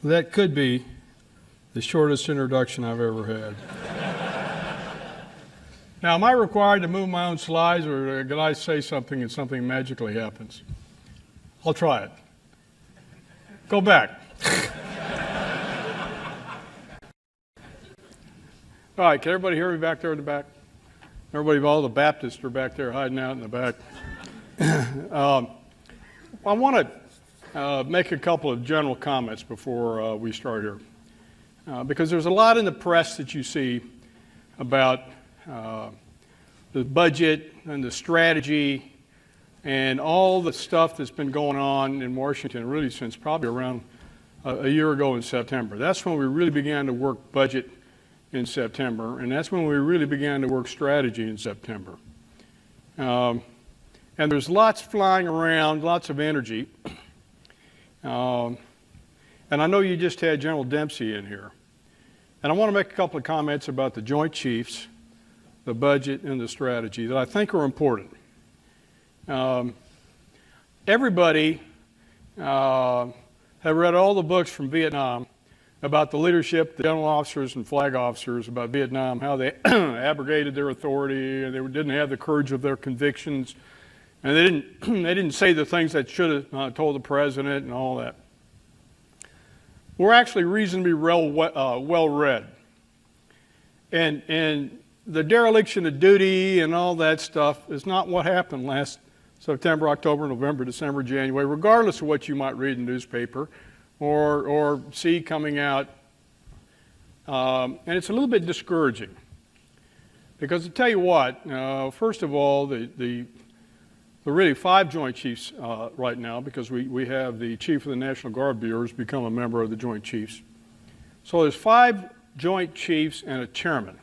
That could be the shortest introduction I've ever had. Now, am I required to move my own slides, or can I say something and something magically happens? I'll try it. Go back. All right, can everybody hear me back there in the back? Everybody, all the Baptists are back there hiding out in the back. I want to make a couple of general comments before we start here. Because there's a lot in the press that you see about the budget and the strategy and all the stuff that's been going on in Washington really since probably around a year ago in September. That's when we really began to work budget in September, and that's when we really began to work strategy in September. And there's lots flying around, lots of energy. And I know you just had General Dempsey in here. And I want to make a couple of comments about the Joint Chiefs, the budget, and the strategy that I think are important. Everybody have read all the books from Vietnam about the leadership, the general officers and flag officers about Vietnam, how they abrogated their authority, and they didn't have the courage of their convictions, and they didn't say the things that should have told the president and all that. We're actually reasonably well read. And the dereliction of duty and all that stuff is not what happened last September, October, November, December, January, regardless of what you might read in the newspaper or see coming out. And it's a little bit discouraging. Because to tell you what, first of all, the really 5 Joint Chiefs right now, because we have the Chief of the National Guard Bureau has become a member of the Joint Chiefs. So there's 5 Joint Chiefs and a chairman.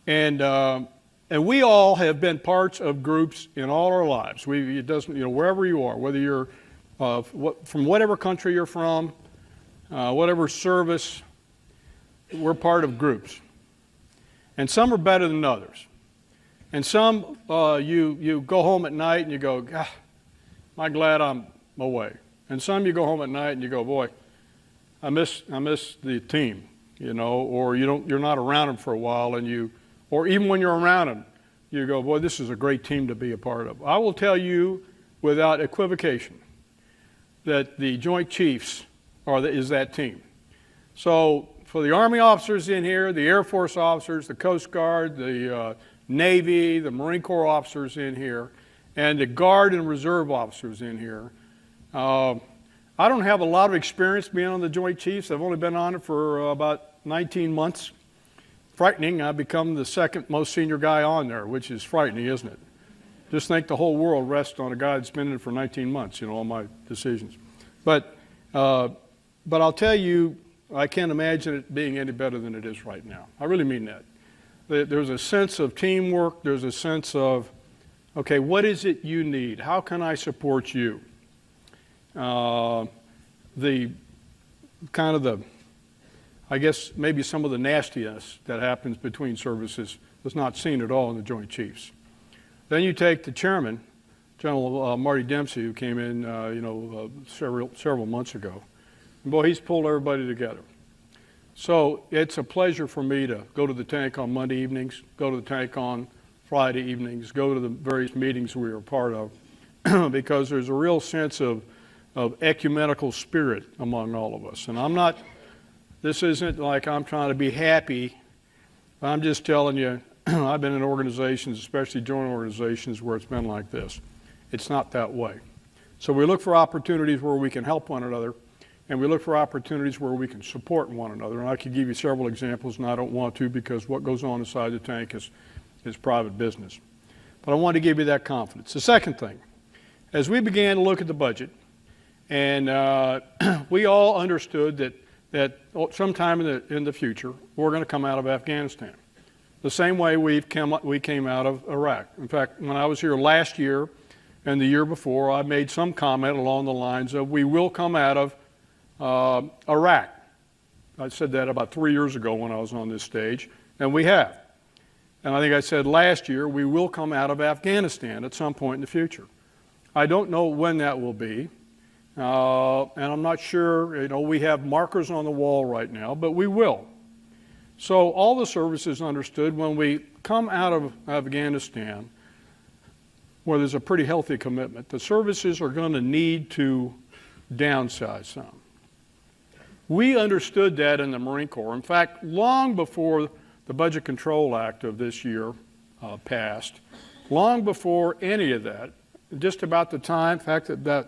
And we all have been parts of groups in all our lives. It doesn't, wherever you are, whether you're from whatever country you're from, whatever service, we're part of groups. And some are better than others. And some, you go home at night and you go, God, am I glad I'm away. And some you go home at night and you go, boy, I miss the team, or you're not around them for a while, and or even when you're around them, you go, boy, this is a great team to be a part of. I will tell you without equivocation that the Joint Chiefs is that team. So for the Army officers in here, the Air Force officers, the Coast Guard, the Navy, the Marine Corps officers in here, and the Guard and Reserve officers in here. I don't have a lot of experience being on the Joint Chiefs. I've only been on it for about 19 months. Frightening. I've become the second most senior guy on there, which is frightening, isn't it? Just think the whole world rests on a guy that's been in it for 19 months, all my decisions. But I'll tell you, I can't imagine it being any better than it is right now. I really mean that. There's a sense of teamwork. There's a sense of, okay, what is it you need? How can I support you? I guess maybe some of the nastiness that happens between services was not seen at all in the Joint Chiefs. Then you take the chairman, General Marty Dempsey, who came in, several months ago. And boy, he's pulled everybody together. So it's a pleasure for me to go to the tank on Monday evenings, go to the tank on Friday evenings, go to the various meetings we are part of, because there's a real sense of ecumenical spirit among all of us. And this isn't like I'm trying to be happy. I'm just telling you, I've been in organizations, especially joint organizations, where it's been like this. It's not that way. So we look for opportunities where we can help one another, and we look for opportunities where we can support one another. And I could give you several examples, and I don't want to, because what goes on inside the tank is private business. But I want to give you that confidence. The second thing, as we began to look at the budget, and we all understood that sometime in the future, we're going to come out of Afghanistan. The same way we came out of Iraq. In fact, when I was here last year and the year before, I made some comment along the lines of, we will come out of Iraq. I said that about 3 years ago when I was on this stage, and we have. and I think I said last year, we will come out of Afghanistan at some point in the future. I don't know when that will be, and I'm not sure, we have markers on the wall right now, but we will. So all the services understood when we come out of Afghanistan, where there's a pretty healthy commitment, the services are going to need to downsize some. We understood that in the Marine Corps. In fact, long before the Budget Control Act of this year passed, long before any of that, just about the time, in fact, that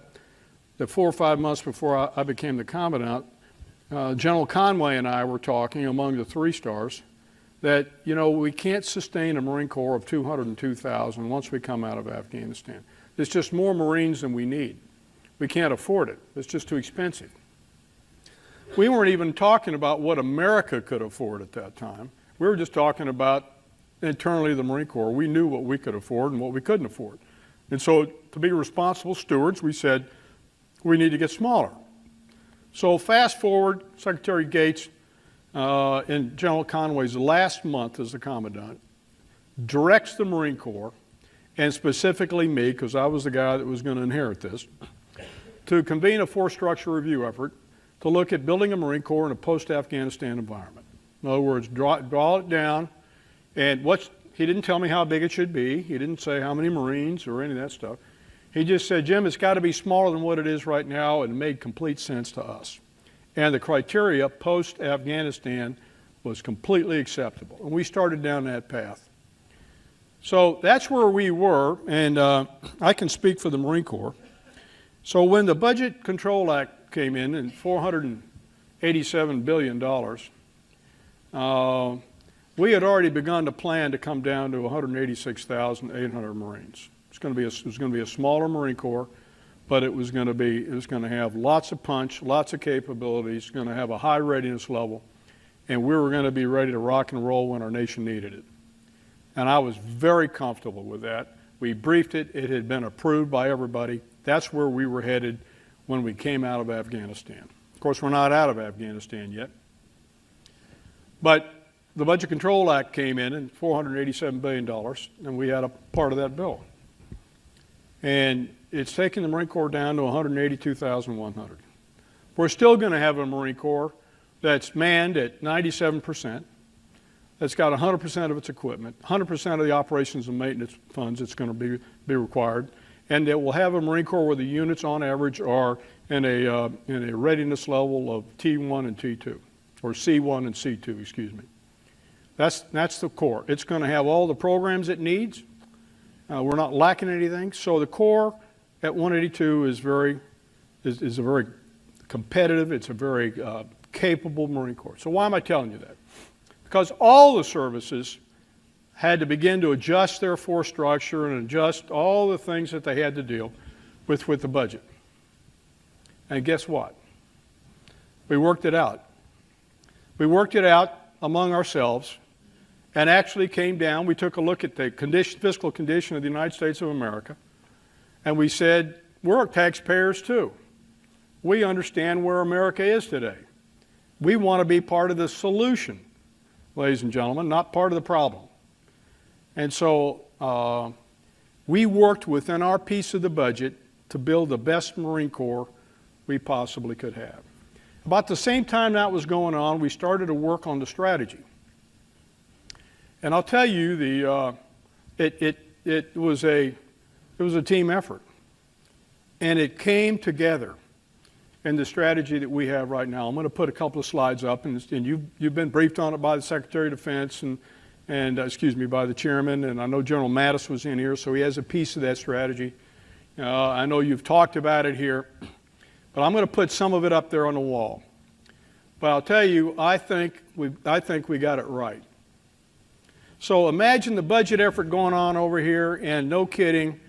4 or 5 months before I became the Commandant, General Conway and I were talking among the 3 stars that, we can't sustain a Marine Corps of 202,000 once we come out of Afghanistan. There's just more Marines than we need. We can't afford it. It's just too expensive. We weren't even talking about what America could afford at that time. We were just talking about internally the Marine Corps. We knew what we could afford and what we couldn't afford. And so to be responsible stewards, we said, we need to get smaller. So fast forward, Secretary Gates, in General Conway's last month as the Commandant, directs the Marine Corps, and specifically me, because I was the guy that was going to inherit this, to convene a force structure review effort to look at building a Marine Corps in a post-Afghanistan environment. In other words, draw it down, and he didn't tell me how big it should be. He didn't say how many Marines or any of that stuff. He just said, Jim, it's got to be smaller than what it is right now, and it made complete sense to us. And the criteria post-Afghanistan was completely acceptable, and we started down that path. So that's where we were, and I can speak for the Marine Corps. So when the Budget Control Act came in $487 billion, we had already begun to plan to come down to 186,800 Marines. It was going to be a smaller Marine Corps, but it was going to have lots of punch, lots of capabilities, going to have a high readiness level, and we were going to be ready to rock and roll when our nation needed it. And I was very comfortable with that. We briefed it. It had been approved by everybody. That's where we were headed when we came out of Afghanistan. Of course, we're not out of Afghanistan yet. But the Budget Control Act came in $487 billion, and we had a part of that bill. And it's taken the Marine Corps down to 182,100. We're still going to have a Marine Corps that's manned at 97%, that's got 100% of its equipment, 100% of the operations and maintenance funds that's going to be required, and that will have a Marine Corps where the units on average are in a readiness level of T1 and T2, or C1 and C2, excuse me. That's the Corps. It's going to have all the programs it needs. We're not lacking anything. So the Corps at 182 is a very competitive, it's a very capable Marine Corps. So why am I telling you that? Because all the services had to begin to adjust their force structure and adjust all the things that they had to deal with the budget. And guess what? We worked it out. We worked it out among ourselves and actually came down. We took a look at the fiscal condition of the United States of America, and we said, we're taxpayers too. We understand where America is today. We want to be part of the solution, ladies and gentlemen, not part of the problem. And so we worked within our piece of the budget to build the best Marine Corps we possibly could have. About the same time that was going on, we started to work on the strategy. And I'll tell you, it was a team effort, and it came together in the strategy that we have right now. I'm going to put a couple of slides up, and you've been briefed on it by the Secretary of Defense and by the Chairman, and I know General Mattis was in here, so he has a piece of that strategy. I know you've talked about it here, but I'm going to put some of it up there on the wall. But I'll tell you, I think we got it right. So imagine the budget effort going on over here, and no kidding,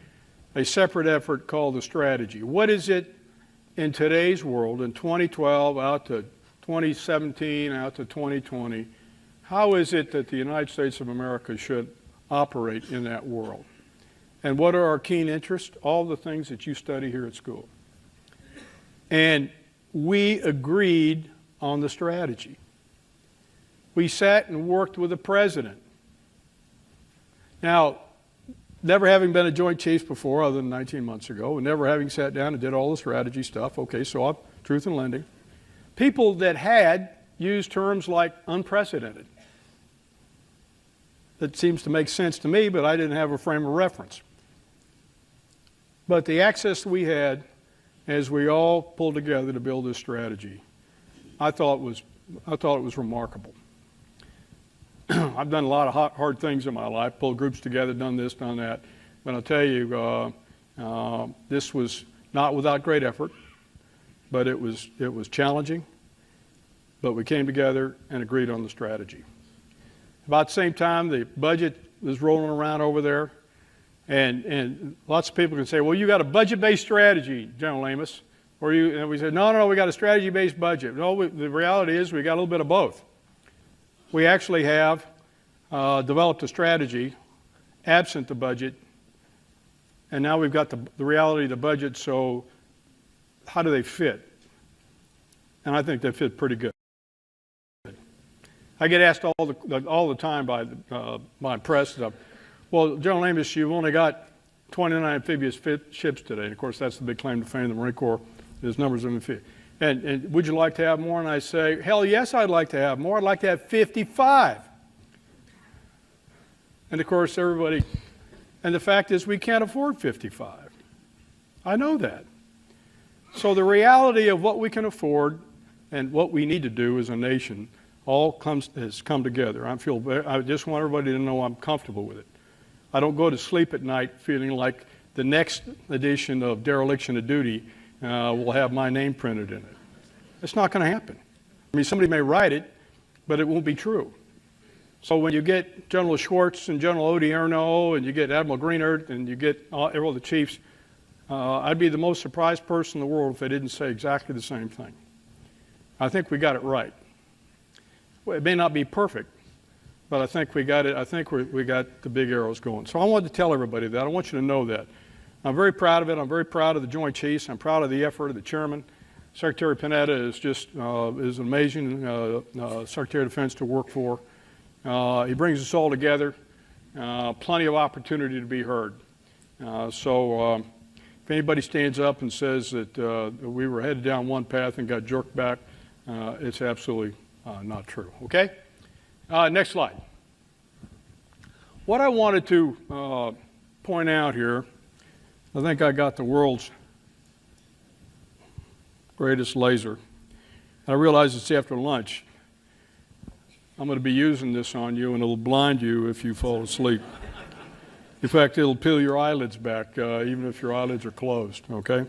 a separate effort called the strategy. What is it in today's world, in 2012 out to 2017, out to 2020, how is it that the United States of America should operate in that world? And what are our keen interests? All the things that you study here at school. And we agreed on the strategy. We sat and worked with the President Now, never having been a Joint Chiefs before, other than 19 months ago, and never having sat down and did all the strategy stuff, okay, so I'm truth in lending. People that had used terms like unprecedented. That seems to make sense to me, but I didn't have a frame of reference. But the access we had as we all pulled together to build this strategy, I thought it was remarkable. I've done a lot of hard things in my life, pulled groups together, done this, done that. But I'll tell you, this was not without great effort, but it was challenging. But we came together and agreed on the strategy. About the same time, the budget was rolling around over there. And lots of people can say, well, you got a budget-based strategy, General Amos. And we said, no, we got a strategy-based budget. No, the reality is we got a little bit of both. We actually have developed a strategy absent the budget, and now we've got the reality of the budget, so how do they fit? And I think they fit pretty good. I get asked all the time by press stuff, well, General Amos, you've only got 29 amphibious ships today. And of course, that's the big claim to fame of the Marine Corps, is numbers of amphibious. And would you like to have more? And I say, hell yes, I'd like to have more. I'd like to have 55. And of course, everybody, and the fact is we can't afford 55. I know that. So the reality of what we can afford and what we need to do as a nation has come together. I just want everybody to know I'm comfortable with it. I don't go to sleep at night feeling like the next edition of Dereliction of Duty will have my name printed in it. It's not going to happen. I mean, somebody may write it, but it won't be true. So when you get General Schwartz and General Odierno and you get Admiral Greenert and you get all the chiefs, I'd be the most surprised person in the world if they didn't say exactly the same thing. I think we got it right. Well, it may not be perfect, but I think we got it. I think we got the big arrows going. So I wanted to tell everybody that. I want you to know that. I'm very proud of it. I'm very proud of the Joint Chiefs. I'm proud of the effort of the chairman. Secretary Panetta is an amazing Secretary of Defense to work for. He brings us all together. Plenty of opportunity to be heard. So if anybody stands up and says that we were headed down one path and got jerked back, it's absolutely not true. Okay? Next slide. What I wanted to point out here, I think I got the world's greatest laser. I realize it's after lunch. I'm going to be using this on you, and it'll blind you if you fall asleep. In fact, it'll peel your eyelids back, even if your eyelids are closed, okay?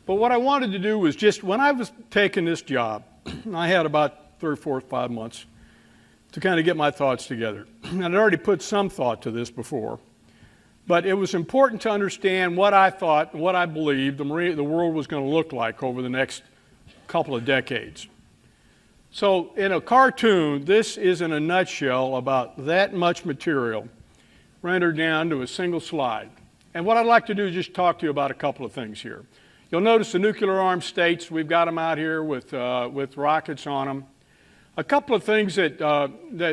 But what I wanted to do was just, when I was taking this job, I had about 3 or 4 or 5 months to kind of get my thoughts together. And I'd already put some thought to this before. But it was important to understand what I thought, what I believed the world was going to look like over the next couple of decades. So in a cartoon, this is in a nutshell about that much material rendered down to a single slide. And what I'd like to do is just talk to you about a couple of things here. You'll notice the nuclear-armed states, we've got them out here with rockets on them. A couple of things that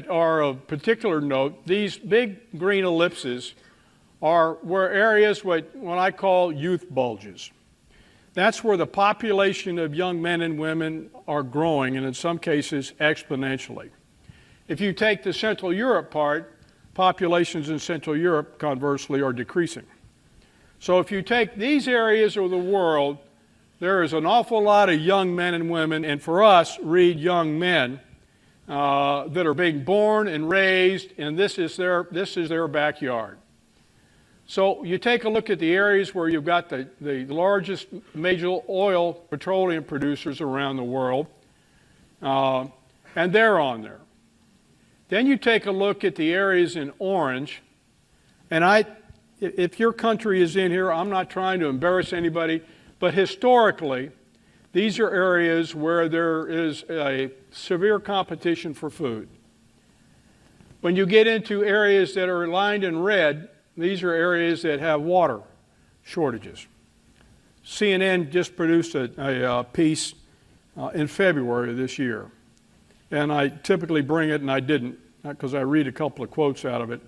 are of particular note, these big green ellipses were areas what I call youth bulges. That's where the population of young men and women are growing, and in some cases exponentially. If you take the Central Europe part, populations in Central Europe, conversely, are decreasing. So if you take these areas of the world, there is an awful lot of young men and women, and for us, read young men, that are being born and raised, and this is their backyard. So you take a look at the areas where you've got the largest major oil petroleum producers around the world, and they're on there. Then you take a look at the areas in orange, and if your country is in here, I'm not trying to embarrass anybody, but historically, these are areas where there is a severe competition for food. When you get into areas that are lined in red, these are areas that have water shortages. CNN just produced a piece in February of this year. And I typically bring it, and I didn't, because I read a couple of quotes out of it.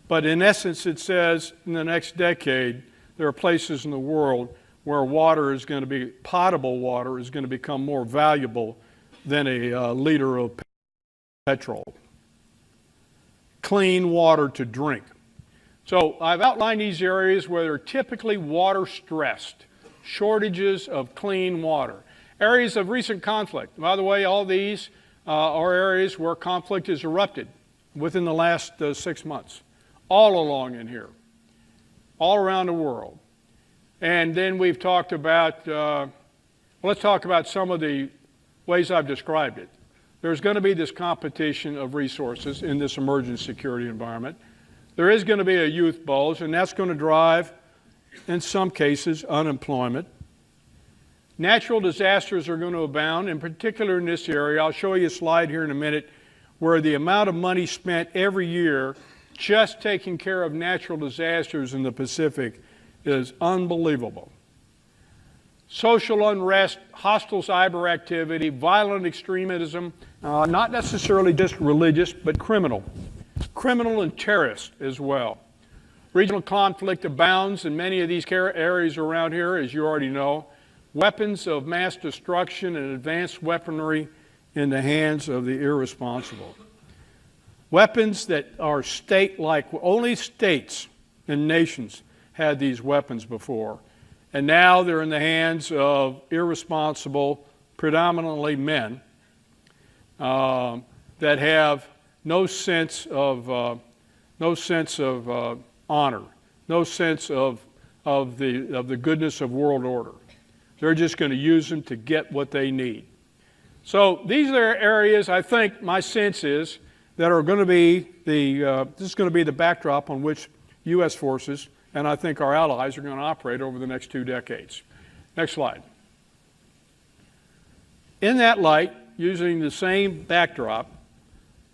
But in essence, it says in the next decade, there are places in the world where water is going to be, potable water is going to become more valuable than a liter of petrol. Clean water to drink. So I've outlined these areas where they're typically water stressed, shortages of clean water. Areas of recent conflict. By the way, all these are areas where conflict has erupted within the last 6 months, all along in here, all around the world. And then we've talked about, let's talk about some of the ways I've described it. There's going to be this competition of resources in this emerging security environment. There is going to be a youth bulge, and that's going to drive, in some cases, unemployment. Natural disasters are going to abound, in particular in this area. I'll show you a slide here in a minute where the amount of money spent every year just taking care of natural disasters in the Pacific is unbelievable. Social unrest, hostile cyber activity, violent extremism, not necessarily just religious, but criminal and terrorist as well. Regional conflict abounds in many of these areas around here, as you already know. Weapons of mass destruction and advanced weaponry in the hands of the irresponsible. Weapons that are state-like. Only states and nations had these weapons before. And now they're in the hands of irresponsible, predominantly men, that have no sense of honor, no sense of the goodness of world order. They're just going to use them to get what they need. So these are areas, I think, my sense is, that are going to be this is going to be the backdrop on which U.S. forces and I think our allies are going to operate over the next 2 decades. Next slide. In that light, using the same backdrop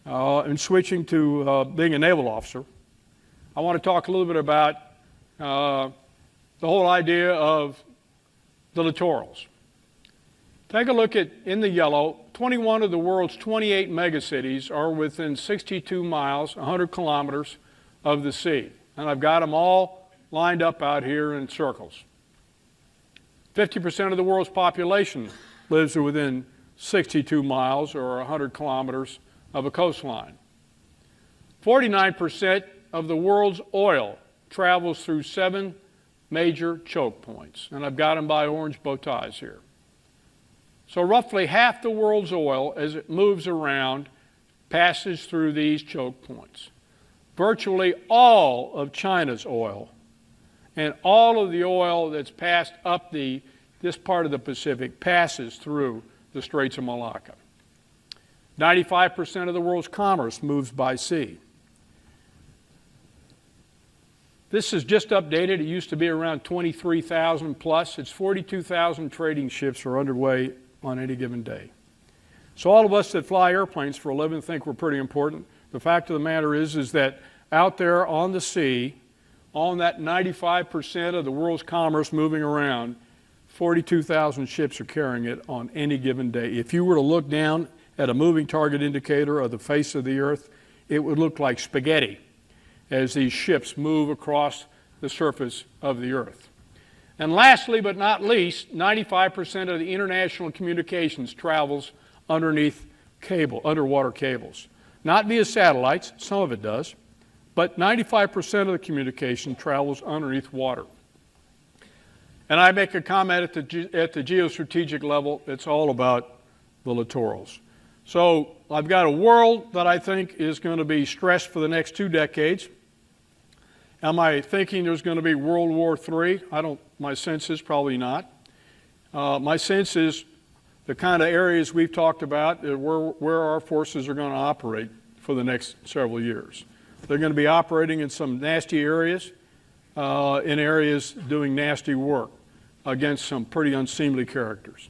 and switching to being a naval officer, I want to talk a little bit about the whole idea of the littorals. Take a look at, in the yellow, 21 of the world's 28 megacities are within 62 miles, 100 kilometers of the sea. And I've got them all lined up out here in circles. 50% of the world's population lives within 62 miles or 100 kilometers of a coastline. 49% of the world's oil travels through 7 major choke points. And I've got them by orange bow ties here. So roughly half the world's oil, as it moves around, passes through these choke points. Virtually all of China's oil and all of the oil that's passed up this part of the Pacific passes through the Straits of Malacca. 95% of the world's commerce moves by sea. This is just updated. It used to be around 23,000 plus. It's 42,000 trading ships are underway on any given day. So all of us that fly airplanes for a living think we're pretty important. The fact of the matter is that out there on the sea, on that 95% of the world's commerce moving around, 42,000 ships are carrying it on any given day. If you were to look down at a moving target indicator of the face of the earth, it would look like spaghetti as these ships move across the surface of the earth. And lastly, but not least, 95% of the international communications travels underneath underwater cables. Not via satellites, some of it does, but 95% of the communication travels underneath water. And I make a comment at the geostrategic level, it's all about the littorals. So I've got a world that I think is going to be stressed for the next 2 decades. Am I thinking there's going to be World War III? My sense is probably not. My sense is the kind of areas we've talked about where our forces are going to operate for the next several years. They're going to be operating in some nasty areas, in areas doing nasty work against some pretty unseemly characters.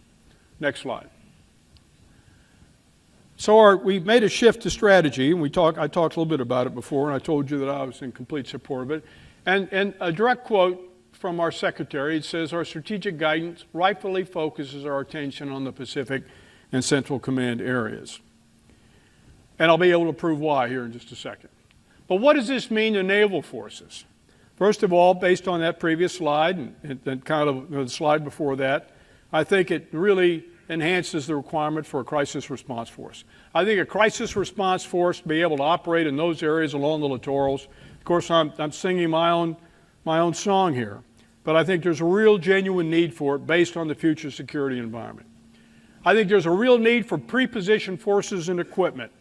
Next slide. So we made a shift to strategy, and I talked a little bit about it before, and I told you that I was in complete support of it. And a direct quote from our secretary, it says, "Our strategic guidance rightfully focuses our attention on the Pacific and Central Command areas." And I'll be able to prove why here in just a second. But what does this mean to naval forces? First of all, based on that previous slide and kind of the slide before that, I think it really enhances the requirement for a crisis response force. I think a crisis response force to be able to operate in those areas along the littorals. Of course, I'm singing my own song here, but I think there's a real genuine need for it based on the future security environment. I think there's a real need for pre-positioned forces and equipment.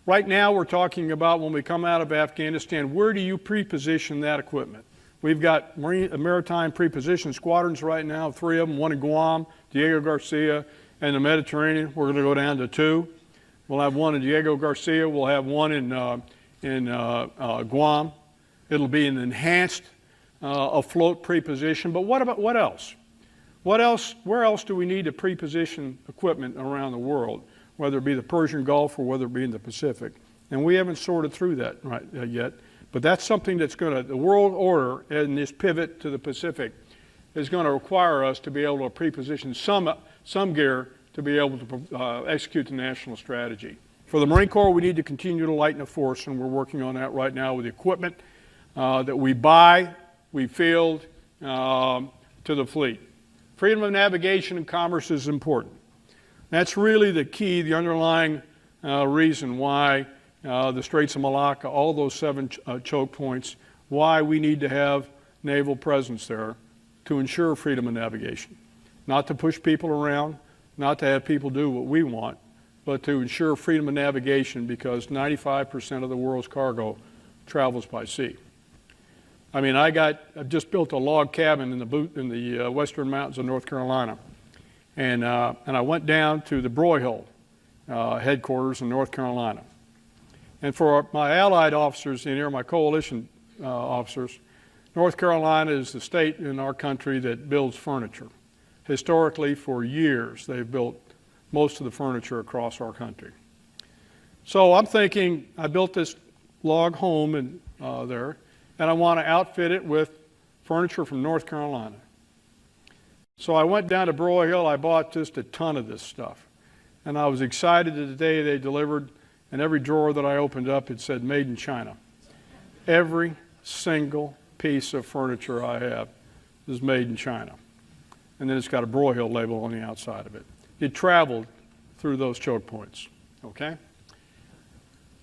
Right now, we're talking about when we come out of Afghanistan, where do you pre-position that equipment? We've got maritime pre-position squadrons right now, 3 of them, one in Guam, Diego Garcia, and the Mediterranean. We're going to go down to 2. We'll have one in Diego Garcia. We'll have one in Guam. It'll be an enhanced afloat pre-position. But what else? Where else do we need to pre-position equipment around the world, whether it be the Persian Gulf or whether it be in the Pacific? And we haven't sorted through that yet. But that's something that's going to, the world order and this pivot to the Pacific is going to require us to be able to pre-position some gear to be able to execute the national strategy. For the Marine Corps, we need to continue to lighten the force, and we're working on that right now with the equipment that we buy, we field to the fleet. Freedom of navigation and commerce is important. That's really the key, the underlying reason why the Straits of Malacca, all those 7 choke points, why we need to have naval presence there to ensure freedom of navigation. Not to push people around, not to have people do what we want, but to ensure freedom of navigation because 95% of the world's cargo travels by sea. I mean, I've just built a log cabin in the western mountains of North Carolina. And I went down to the Broyhill headquarters in North Carolina. And for my allied officers in here, my coalition officers, North Carolina is the state in our country that builds furniture. Historically, for years, they've built most of the furniture across our country. So I'm thinking, I built this log home there, and I want to outfit it with furniture from North Carolina. So I went down to Broyhill, I bought just a ton of this stuff. And I was excited that the day they delivered, and every drawer that I opened up, it said made in China. Every single piece of furniture I have is made in China. And then it's got a Broyhill label on the outside of it. It traveled through those choke points, okay?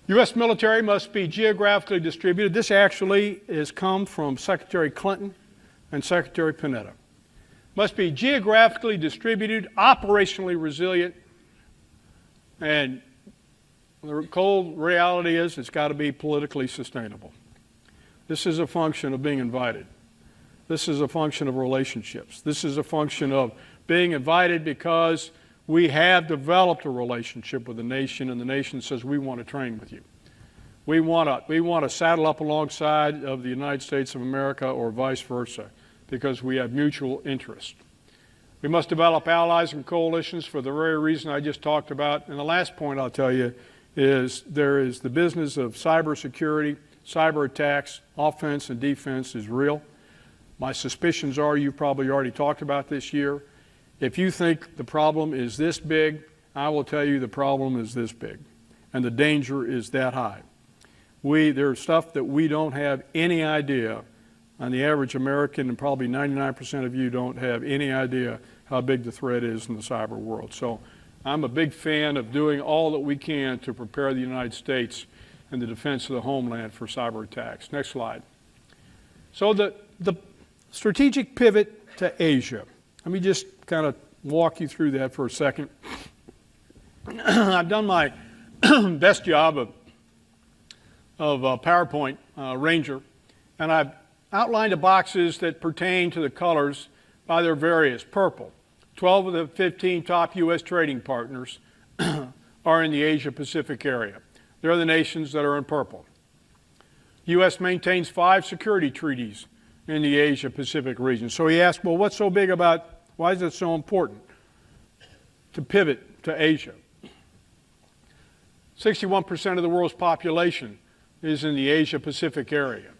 U.S. military must be geographically distributed. This actually has come from Secretary Clinton and Secretary Panetta. Must be geographically distributed, operationally resilient, and the cold reality is it's got to be politically sustainable. This is a function of being invited. This is a function of relationships. This is a function of being invited because we have developed a relationship with the nation, and the nation says, we want to train with you. We want to saddle up alongside of the United States of America or vice versa because we have mutual interest. We must develop allies and coalitions for the very reason I just talked about. And the last point I'll tell you is there is the business of cybersecurity, cyber attacks, offense and defense is real. My suspicions are you've probably already talked about this year. If you think the problem is this big, I will tell you the problem is this big, and the danger is that high. There's stuff that we don't have any idea, and the average American, and probably 99% of you don't have any idea how big the threat is in the cyber world. So I'm a big fan of doing all that we can to prepare the United States and the defense of the homeland for cyber attacks. Next slide. So the strategic pivot to Asia. Let me just kind of walk you through that for a second. I've done my best job of PowerPoint Ranger, and I've outlined the boxes that pertain to the colors by their various. Purple. 12 of the 15 top U.S. trading partners are in the Asia-Pacific area. They're the nations that are in purple. U.S. maintains 5 security treaties in the Asia-Pacific region. So he asked, well, what's so big about, why is it so important to pivot to Asia? 61% of the world's population is in the Asia-Pacific area.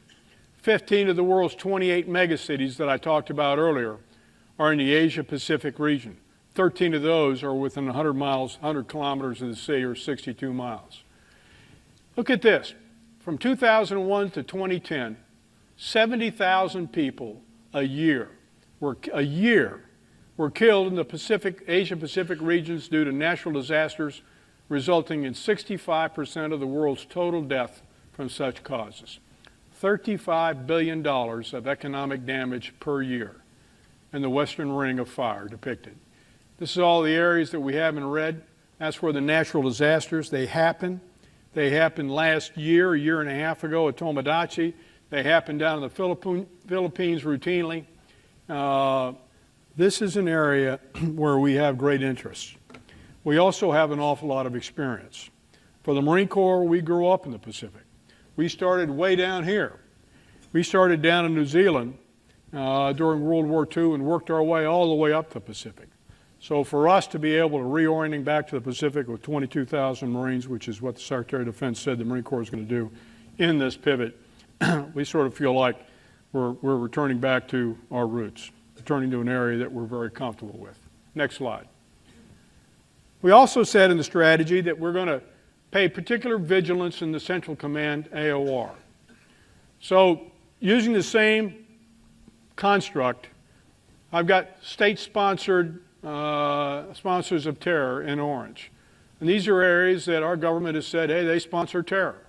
15 of the world's 28 megacities that I talked about earlier are in the Asia-Pacific region. 13 of those are within 100 kilometers of the sea, or 62 miles. Look at this. from 2001 to 2010, 70,000 people a year were killed in the Asia-Pacific regions due to natural disasters, resulting in 65% of the world's total death from such causes. $35 billion of economic damage per year in the Western Ring of Fire depicted. This is all the areas that we have in red. That's where the natural disasters, they happen. They happened last year, a year and a half ago at Tomodachi. They happened down in the Philippines routinely. This is an area where we have great interest. We also have an awful lot of experience. For the Marine Corps, we grew up in the Pacific. We started way down here. We started down in New Zealand during World War II and worked our way all the way up the Pacific. So for us to be able to reorienting back to the Pacific with 22,000 Marines, which is what the Secretary of Defense said the Marine Corps is going to do in this pivot, we sort of feel like we're returning back to our roots, returning to an area that we're very comfortable with. Next slide. We also said in the strategy that we're going to pay particular vigilance in the Central Command AOR. So using the same construct, I've got state-sponsored sponsors of terror in orange. And these are areas that our government has said, hey, they sponsor terror.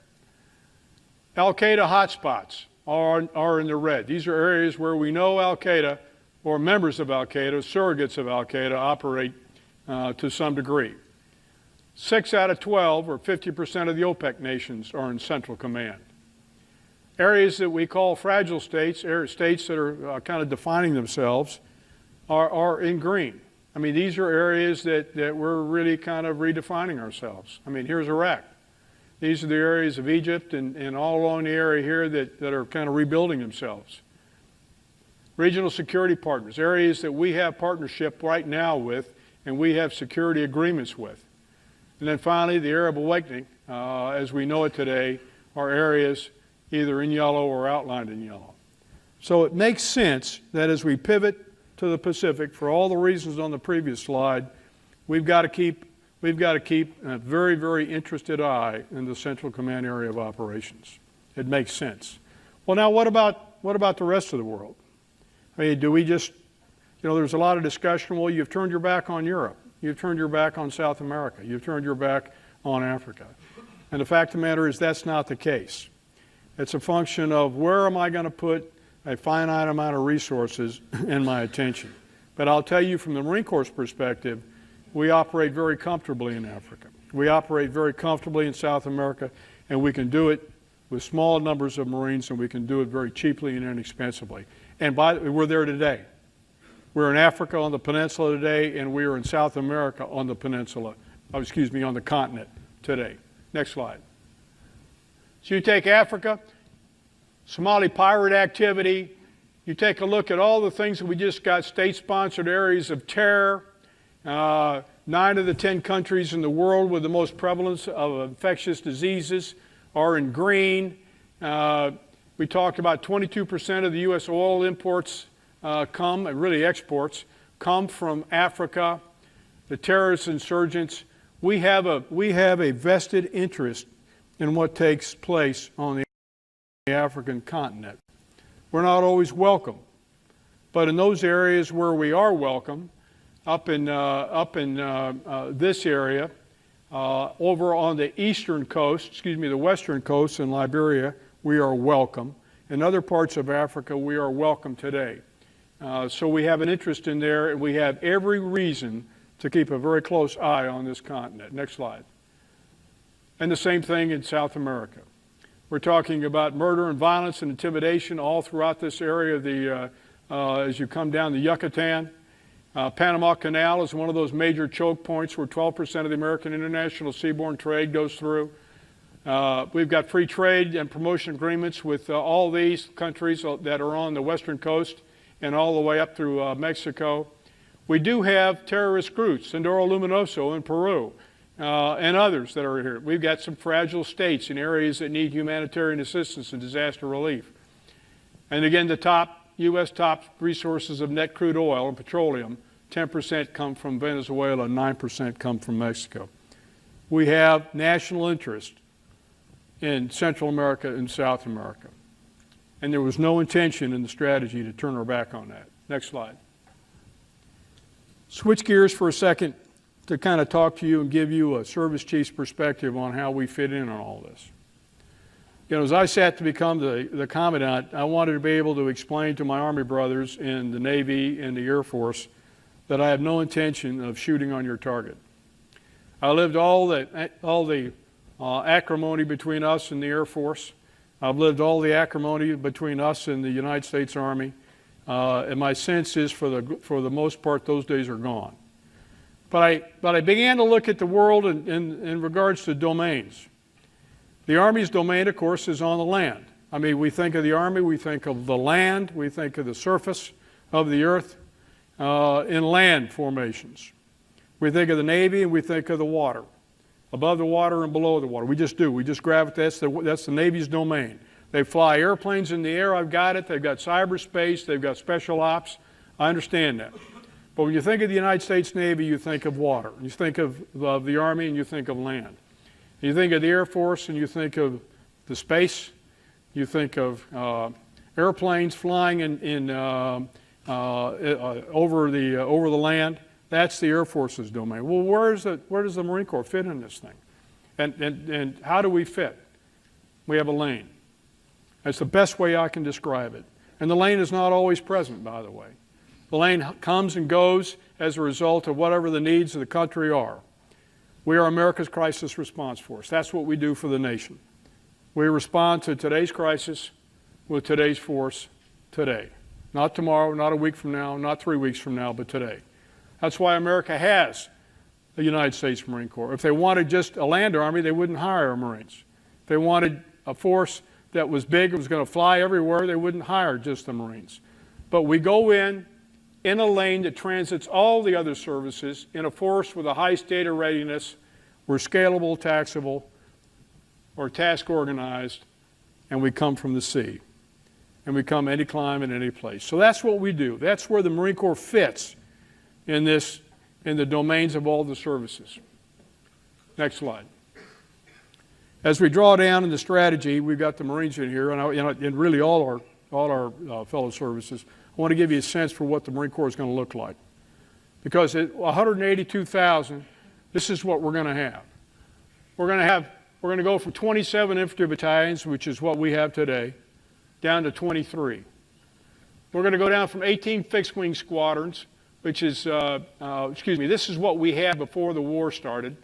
Al-Qaeda hotspots are in the red. These are areas where we know Al-Qaeda or members of Al-Qaeda, surrogates of Al-Qaeda, operate to some degree. 6 out of 12, or 50% of the OPEC nations, are in Central Command. Areas that we call fragile states, states that are kind of defining themselves, are in green. I mean, these are areas that we're really kind of redefining ourselves. I mean, here's Iraq. These are the areas of Egypt and all along the area here that are kind of rebuilding themselves. Regional security partners, areas that we have partnership right now with and we have security agreements with. And then finally, the Arab awakening, as we know it today, are areas either in yellow or outlined in yellow. So it makes sense that as we pivot to the Pacific, for all the reasons on the previous slide, we've got to keep a very, very interested eye in the Central Command area of operations. It makes sense. Well, now what about the rest of the world? I mean, do we just, there's a lot of discussion, well, you've turned your back on Europe. You've turned your back on South America. You've turned your back on Africa. And the fact of the matter is that's not the case. It's a function of where am I going to put a finite amount of resources and my attention. But I'll tell you from the Marine Corps' perspective, we operate very comfortably in Africa. We operate very comfortably in South America, and we can do it with small numbers of Marines, and we can do it very cheaply and inexpensively. And we're there today. We're in Africa on the peninsula today, and we are in South America on the peninsula, on the continent today. Next slide. So you take Africa, Somali pirate activity, you take a look at all the things that we just got, state-sponsored areas of terror, 9 of the 10 countries in the world with the most prevalence of infectious diseases are in green. We talked about 22% of the U.S. oil imports really exports, come from Africa. The terrorist insurgents, we have a vested interest in what takes place on the African continent. We're not always welcome, but in those areas where we are welcome, up in this area, over on the eastern coast, the western coast in Liberia, we are welcome. In other parts of Africa, we are welcome today. So we have an interest in there, and we have every reason to keep a very close eye on this continent. Next slide. And the same thing in South America. We're talking about murder and violence and intimidation all throughout this area of as you come down the Yucatan. Panama Canal is one of those major choke points where 12% of the American international seaborne trade goes through. We've got free trade and promotion agreements with all these countries that are on the western coast and all the way up through Mexico. We do have terrorist groups, Sendero Luminoso in Peru, and others that are here. We've got some fragile states in areas that need humanitarian assistance and disaster relief. And again, the U.S. top resources of net crude oil and petroleum, 10% come from Venezuela, 9% come from Mexico. We have national interest in Central America and South America. And there was no intention in the strategy to turn our back on that. Next slide. Switch gears for a second to kind of talk to you and give you a service chief's perspective on how we fit in on all this. You know, as I sat to become the Commandant, I wanted to be able to explain to my Army brothers in the Navy and the Air Force that I have no intention of shooting on your target. I lived all the acrimony between us and the Air Force. I've lived all the acrimony between us and the United States Army. And my sense is, for the most part, those days are gone. But I began to look at the world in regards to domains. The Army's domain, of course, is on the land. I mean, we think of the Army, we think of the land, we think of the surface of the earth in land formations. We think of the Navy and we think of the water, above the water and below the water. We just do. We just gravitate. That's the Navy's domain. They fly airplanes in the air. I've got it. They've got cyberspace. They've got special ops. I understand that. But when you think of the United States Navy, you think of water. You think of the Army and you think of land. You think of the Air Force and you think of the space. You think of airplanes flying over the land. That's the Air Force's domain. Well, where does the Marine Corps fit in this thing? And how do we fit? We have a lane. That's the best way I can describe it. And the lane is not always present, by the way. The lane comes and goes as a result of whatever the needs of the country are. We are America's crisis response force. That's what we do for the nation. We respond to today's crisis with today's force today. Not tomorrow, not a week from now, not 3 weeks from now, but today. That's why America has the United States Marine Corps. If they wanted just a land army, they wouldn't hire Marines. If they wanted a force that was big, it was going to fly everywhere, they wouldn't hire just the Marines. But we go in a lane that transits all the other services, in a force with a high state of readiness. We're scalable, taxable, or task organized, and we come from the sea. And we come any climate, any place. So that's what we do. That's where the Marine Corps fits in the domains of all the services. Next slide. As we draw down in the strategy, we've got the Marines in here, and really all our fellow services. I want to give you a sense for what the Marine Corps is going to look like. Because at 182,000, this is what we're going to have. We're going to go from 27 infantry battalions, which is what we have today, down to 23. We're going to go down from 18 fixed-wing squadrons, which is, this is what we had before the war started,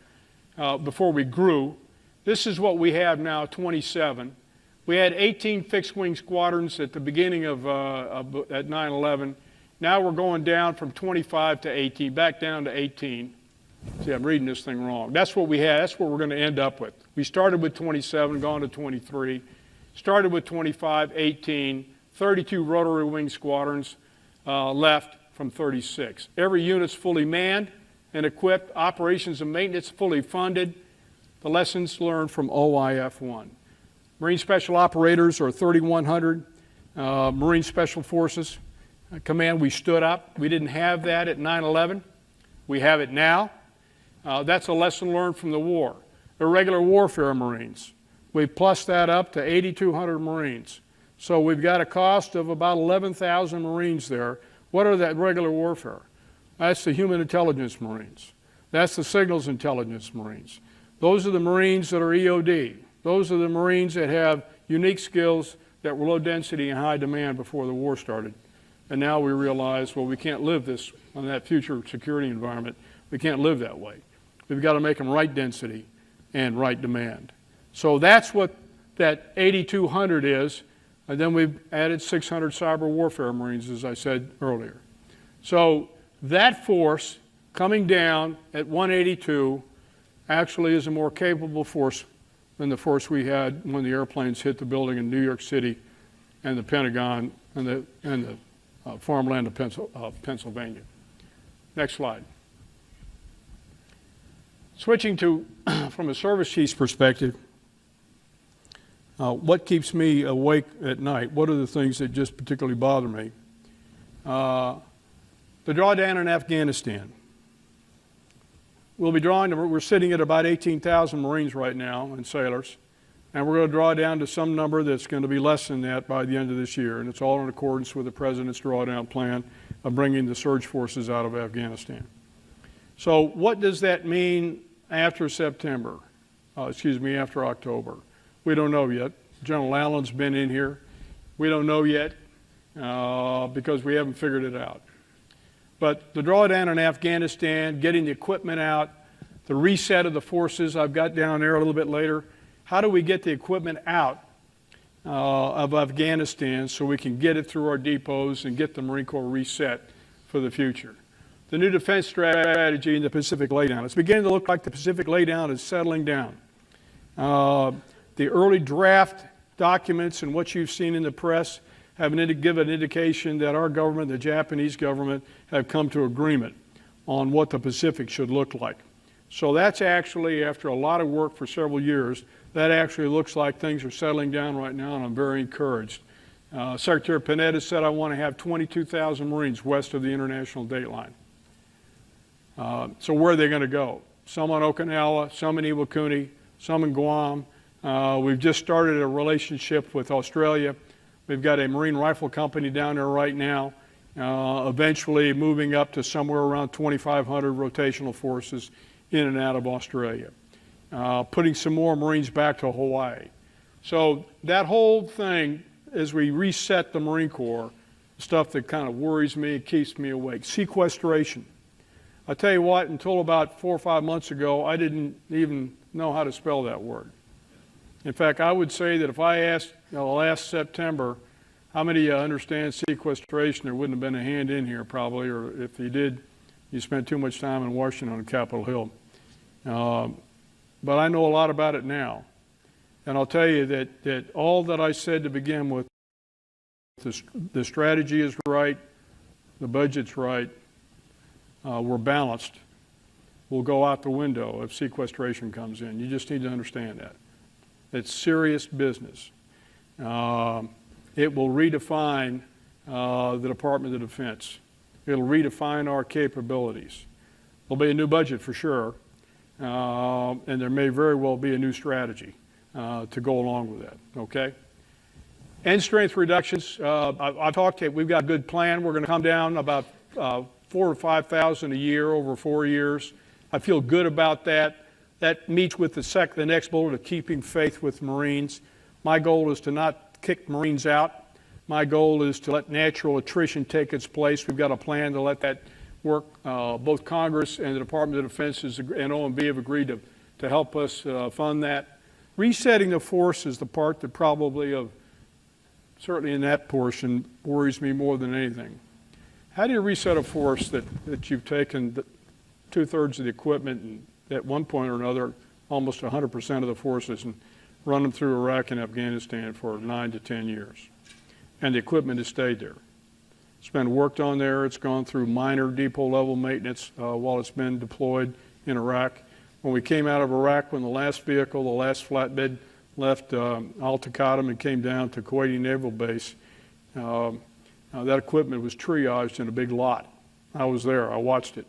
before we grew. This is what we have now, 27. We had 18 fixed-wing squadrons at the beginning at 9/11. Now we're going down from 25 to 18, back down to 18. See, I'm reading this thing wrong. That's what we had. That's what we're going to end up with. We started with 27, gone to 23. Started with 25, 18, 32 rotary wing squadrons left from 36. Every unit's fully manned and equipped. Operations and maintenance fully funded. The lessons learned from OIF-1. Marine Special Operators are 3,100. Marine Special Forces Command, we stood up. We didn't have that at 9/11. We have it now. That's a lesson learned from the war. Irregular Warfare Marines. We plussed that up to 8,200 Marines. So we've got a cost of about 11,000 Marines there. What are that regular warfare? That's the Human Intelligence Marines. That's the Signals Intelligence Marines. Those are the Marines that are EOD. Those are the Marines that have unique skills that were low density and high demand before the war started. And now we realize, well, we can't live this in that future security environment. We can't live that way. We've got to make them right density and right demand. So that's what that 8,200 is. And then we've added 600 cyber warfare Marines, as I said earlier. So that force coming down at 182 actually is a more capable force than the force we had when the airplanes hit the building in New York City and the Pentagon and the farmland of Pennsylvania. Next slide. Switching to, from a service chief's perspective, what keeps me awake at night? What are the things that just particularly bother me? The drawdown in Afghanistan. We're sitting at about 18,000 Marines right now and sailors, And we're going to draw down to some number that's going to be less than that by the end of this year. And it's all in accordance with the President's drawdown plan of bringing the surge forces out of Afghanistan. So what does that mean after September? After October? We don't know yet. General Allen's been in here. We don't know yet because we haven't figured it out. But the drawdown in Afghanistan, getting the equipment out, the reset of the forces I've got down there a little bit later. How do we get the equipment out of Afghanistan so we can get it through our depots and get the Marine Corps reset for the future? The new defense strategy in the Pacific laydown. It's beginning to look like the Pacific laydown is settling down. The early draft documents and what you've seen in the press have give an indication that our government, the Japanese government, have come to agreement on what the Pacific should look like. So that's actually, after a lot of work for several years, that actually looks like things are settling down right now, and I'm very encouraged. Secretary Panetta said I want to have 22,000 Marines west of the international date line. So where are they going to go? Some on Okinawa, some in Iwakuni, some in Guam. We've just started a relationship with Australia. We've got a Marine Rifle Company down there right now, eventually moving up to somewhere around 2,500 rotational forces in and out of Australia, putting some more Marines back to Hawaii. So that whole thing, as we reset the Marine Corps, stuff that kind of worries me, keeps me awake. Sequestration. I tell you what, until about 4 or 5 months ago, I didn't even know how to spell that word. In fact, I would say that if I asked last September how many understand sequestration, there wouldn't have been a hand in here probably, or if you did, you spent too much time in Washington on Capitol Hill. But I know a lot about it now. And I'll tell you that all that I said to begin with, the strategy is right, the budget's right, we're balanced, will go out the window if sequestration comes in. You just need to understand that. It's serious business. It will redefine the Department of Defense. It'll redefine our capabilities. There'll be a new budget for sure, and there may very well be a new strategy to go along with that, okay? End strength reductions, I've talked to you, we've got a good plan. We're going to come down about 4,000 or 5,000 a year over 4 years. I feel good about that. That meets with the next bullet of keeping faith with Marines. My goal is to not kick Marines out. My goal is to let natural attrition take its place. We've got a plan to let that work. Both Congress and the Department of Defense and OMB have agreed to help us fund that. Resetting the force is the part that probably, certainly in that portion, worries me more than anything. How do you reset a force that you've taken 2/3 of the equipment and at one point or another, almost 100% of the forces, and run them through Iraq and Afghanistan for 9 to 10 years. And the equipment has stayed there. It's been worked on there. It's gone through minor depot level maintenance while it's been deployed in Iraq. When we came out of Iraq, when the last vehicle, the last flatbed left Al Taqaddum and came down to Kuwaiti Naval Base, that equipment was triaged in a big lot. I was there. I watched it.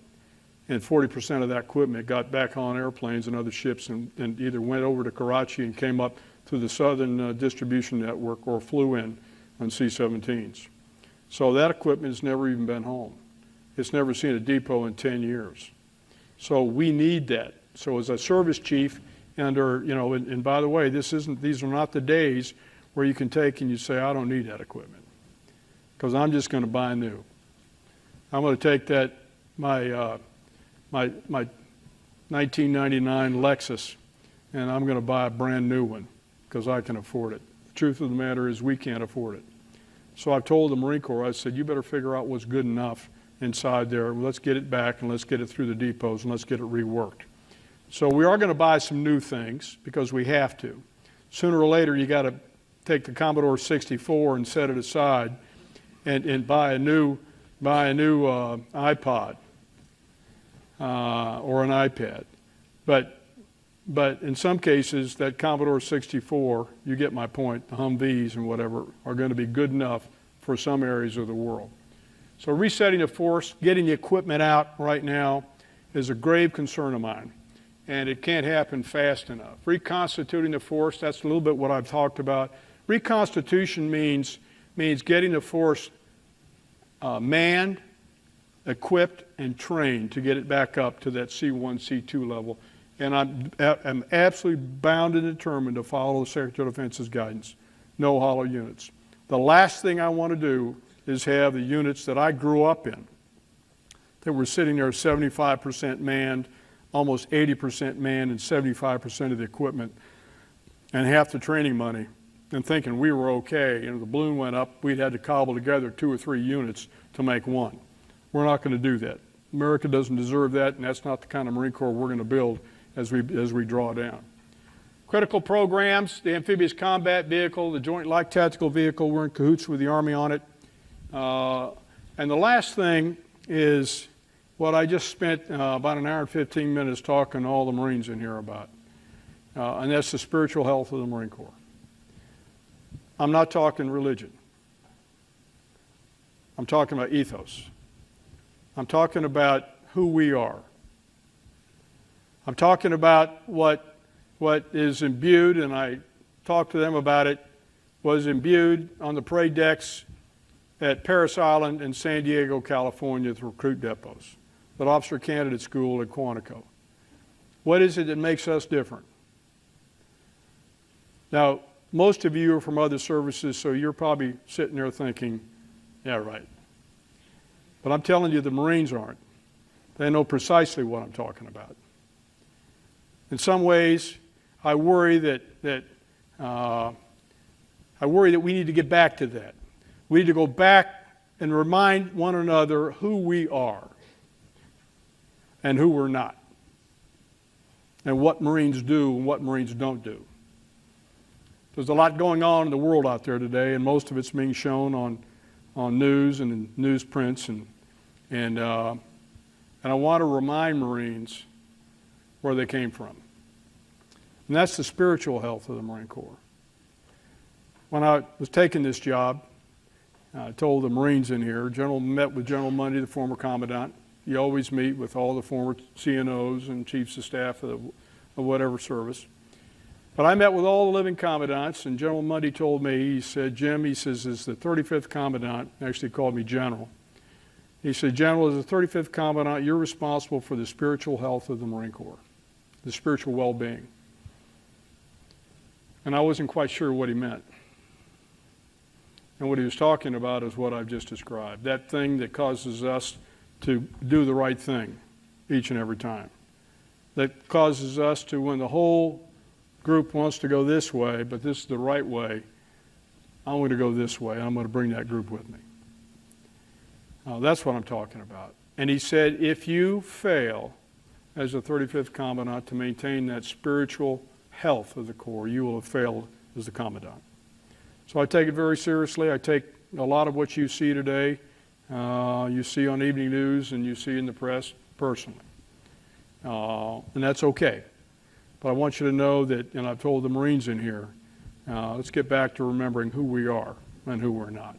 And 40% of that equipment got back on airplanes and other ships and either went over to Karachi and came up through the southern distribution network or flew in on C-17s. So that equipment has never even been home. It's never seen a depot in 10 years. So we need that. So as a service chief, and by the way, these are not the days where you can take and you say, I don't need that equipment, because I'm just going to buy new. I'm going to take that, my 1999 Lexus, and I'm going to buy a brand new one because I can afford it. The truth of the matter is we can't afford it. So I've told the Marine Corps, I said, you better figure out what's good enough inside there. Let's get it back and let's get it through the depots and let's get it reworked. So we are going to buy some new things because we have to. Sooner or later, you got to take the Commodore 64 and set it aside and buy a new iPod. Or an iPad. But in some cases, that Commodore 64, you get my point, the Humvees and whatever, are going to be good enough for some areas of the world. So resetting the force, getting the equipment out right now is a grave concern of mine. and it can't happen fast enough. Reconstituting the force, that's a little bit what I've talked about. Reconstitution means getting the force manned, equipped, and trained to get it back up to that C1, C2 level. And I'm absolutely bound and determined to follow the Secretary of Defense's guidance. No hollow units. The last thing I want to do is have the units that I grew up in that were sitting there 75% manned, almost 80% manned, and 75% of the equipment, and half the training money, and thinking we were okay. You know, the balloon went up, we'd had to cobble together 2 or 3 units to make one. We're not going to do that. America doesn't deserve that, and that's not the kind of Marine Corps we're going to build as we draw down. Critical programs, the amphibious combat vehicle, the joint light tactical vehicle, we're in cahoots with the Army on it. And the last thing is what I just spent about an hour and 15 minutes talking to all the Marines in here about, and that's the spiritual health of the Marine Corps. I'm not talking religion. I'm talking about ethos. I'm talking about who we are. I'm talking about what is imbued, and I talked to them about it, was imbued on the parade decks at Parris Island and San Diego, California, the recruit depots, the Officer Candidate School at Quantico. What is it that makes us different? Now, most of you are from other services, so you're probably sitting there thinking, yeah, right. But I'm telling you, the Marines aren't. They know precisely what I'm talking about. In some ways, I worry that we need to get back to that. We need to go back and remind one another who we are and who we're not, and what Marines do and what Marines don't do. There's a lot going on in the world out there today, and most of it's being shown on news and in newsprints, and I want to remind Marines where they came from. And that's the spiritual health of the Marine Corps. When I was taking this job, I told the Marines in here, met with General Mundy, the former Commandant. You always meet with all the former CNOs and chiefs of staff of whatever service. But I met with all the living commandants, and General Mundy told me, he said, Jim, he says, as the 35th Commandant, actually called me General. He said, General, as the 35th Commandant, you're responsible for the spiritual health of the Marine Corps, the spiritual well-being. And I wasn't quite sure what he meant. And what he was talking about is what I've just described, that thing that causes us to do the right thing each and every time, that causes us to, when the whole group wants to go this way, but this is the right way, I'm going to go this way, and I'm going to bring that group with me. That's what I'm talking about. And he said, if you fail as a 35th Commandant to maintain that spiritual health of the Corps, you will have failed as the Commandant. So I take it very seriously. I take a lot of what you see today, you see on evening news and you see in the press personally. And that's okay. But I want you to know that, and I've told the Marines in here, let's get back to remembering who we are and who we're not.